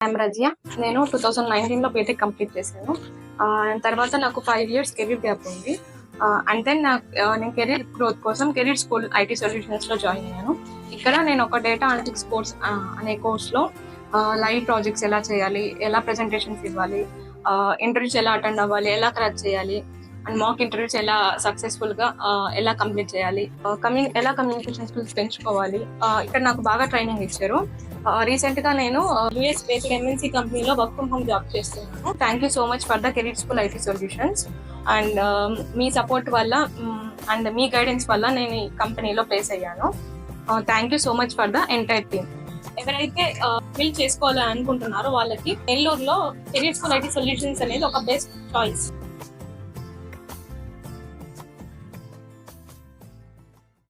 I'm Razia. నేను 2019లో BTech complete చేశాను. తర్వాత నాకు 5 years కెరీర్ గ్యాప్ ఉంది. అండ్ దెన్ నేను కెరీర్ గ్రోత్ కోసం కెరీర్ స్కూల్ ఐటీ సొల్యూషన్స్లో జాయిన్ అయ్యాను. ఇక్కడ నేను ఒక డేటా అనలిటిక్స్ కోర్స్ అనే కోర్స్లో లైవ్ ప్రాజెక్ట్స్ ఎలా చేయాలి, ఎలా ప్రెజెంటేషన్స్ ఇవ్వాలి, ఇంటర్వ్యూస్ ఎలా అటెండ్ అవ్వాలి, ఎలా క్రాక్ చేయాలి, అండ్ మాక్ ఇంటర్వ్యూస్ ఎలా సక్సెస్ఫుల్గా ఎలా కంప్లీట్ చేయాలి, ఎలా కమ్యూనికేషన్ స్కిల్స్ పెంచుకోవాలి, ఇక్కడ నాకు బాగా ట్రైనింగ్ ఇచ్చారు. రీసెంట్ గా నేను యూఎస్ బేస్డ్ ఎంఎన్సీ కంపెనీలో వర్క్ ఫ్రమ్ హోమ్ జాబ్ చేస్తున్నాను. Thank you so much for the career school IT solutions. And me support వల్ల అండ్ మీ గైడెన్స్ వల్ల నేను ఈ కంపెనీలో ప్లేస్ అయ్యాను. Thank you so much for the entire team. ఎవరైతే build చేసుకోవాలని అనుకుంటున్నారో వాళ్ళకి నెల్లూరులో కెరీర్ స్కూల్ ఐటీ సొల్యూషన్స్ అనేది ఒక బెస్ట్ చాయిస్.